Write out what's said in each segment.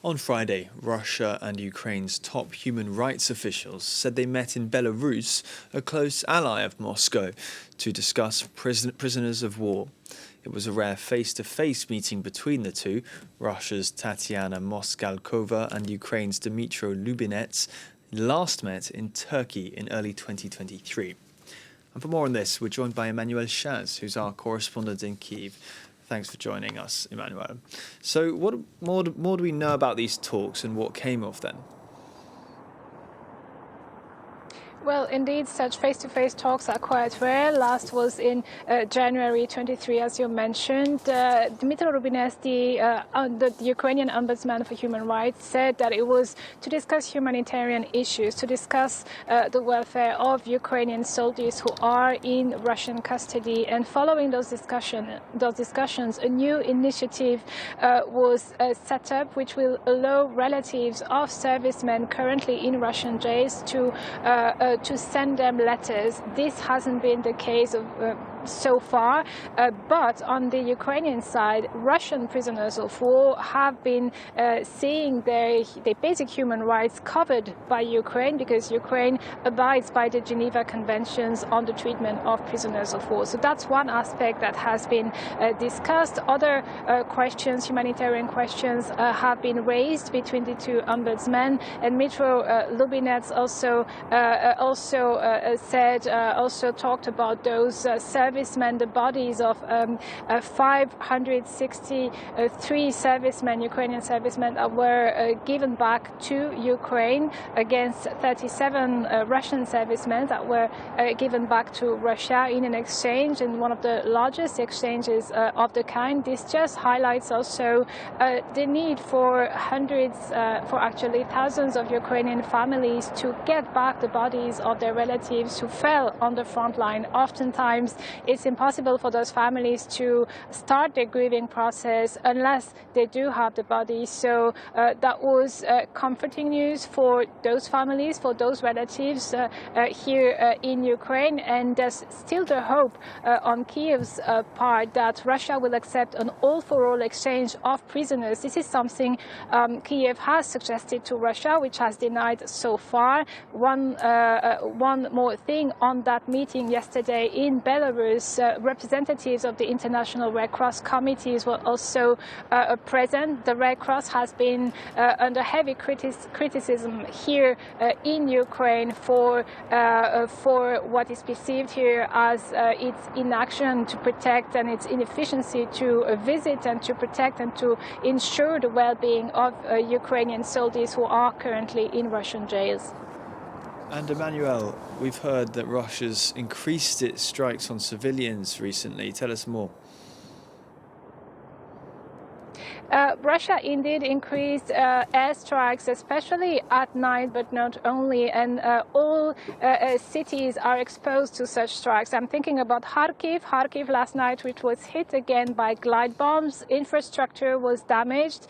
On Friday, Russia and Ukraine's top human rights officials said they met in Belarus, a close ally of Moscow, to discuss prisoners of war. It was a rare face-to-face meeting between the two. Russia's Tatyana Moskalkova and Ukraine's Dmytro Lubinets last met in Turkey in early 2023. And for more on this, we're joined by Emmanuel Chaze, who's our correspondent in Kyiv. Thanks for joining us, Emmanuel. So what more do we know about these talks and what came of them? Well, indeed, such face-to-face talks are quite rare. Last was in January 23, as you mentioned. Dmytro Lubinets, the Ukrainian ombudsman for human rights, said that it was to discuss humanitarian issues, to discuss the welfare of Ukrainian soldiers who are in Russian custody. And following those discussions, a new initiative was set up, which will allow relatives of servicemen currently in Russian jails to send them letters. This hasn't been the case so far, but on the Ukrainian side, Russian prisoners of war have been seeing their basic human rights covered by Ukraine, because Ukraine abides by the Geneva Conventions on the treatment of prisoners of war. So that's one aspect that has been discussed. Other questions, humanitarian questions, have been raised between the two ombudsmen, and Dmytro Lubinets also talked about those servicemen, the bodies of 563 servicemen, Ukrainian servicemen, that were given back to Ukraine against 37 Russian servicemen that were given back to Russia in an exchange, and one of the largest exchanges of the kind. This just highlights also the need for actually thousands of Ukrainian families to get back the bodies of their relatives who fell on the front line. Oftentimes, it's impossible for those families to start their grieving process unless they do have the bodies. So that was comforting news for those families, for those relatives here in Ukraine. And there's still the hope on Kyiv's part that Russia will accept an all-for-all exchange of prisoners. This is something Kyiv has suggested to Russia, which has denied so far. One more thing on that meeting yesterday in Belarus, representatives of the International Red Cross committees were also present. The Red Cross has been under heavy criticism here in Ukraine for what is perceived here as its inaction to protect and its inefficiency to visit and to protect and to ensure the well-being of Ukrainian soldiers who are currently in Russian jails. And Emmanuel, we've heard that Russia's increased its strikes on civilians recently. Tell us more. Russia indeed increased airstrikes, especially at night, but not only, and all cities are exposed to such strikes. I'm thinking about Kharkiv. Kharkiv last night, which was hit again by glide bombs. Infrastructure was damaged.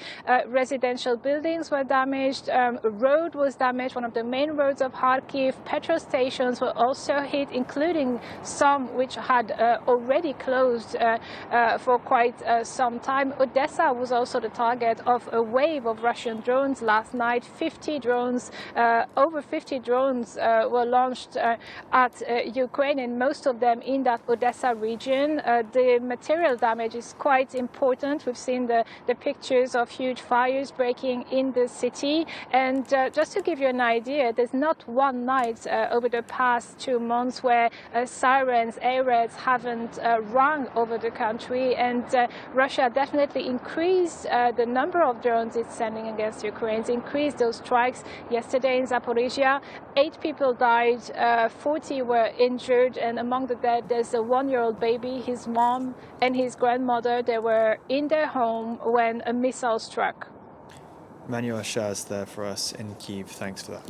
Residential buildings were damaged. A road was damaged, one of the main roads of Kharkiv. Petrol stations were also hit, including some which had already closed for quite some time. Odessa was also the target of a wave of Russian drones last night. Over 50 drones were launched at Ukraine, and most of them in that Odessa region. The material damage is quite important. We've seen the pictures of huge fires breaking in the city. And just to give you an idea, there's not one night over the past 2 months where sirens, air raids haven't rung over the country. And Russia definitely increased the number of drones it's sending against Ukraine, increased those strikes. Yesterday in Zaporizhia, 8 people died, 40 were injured, and among the dead there's a 1-year-old baby, his mom and his grandmother. They were in their home when a missile struck. Emmanuel Chaze there for us in Kyiv. Thanks for that.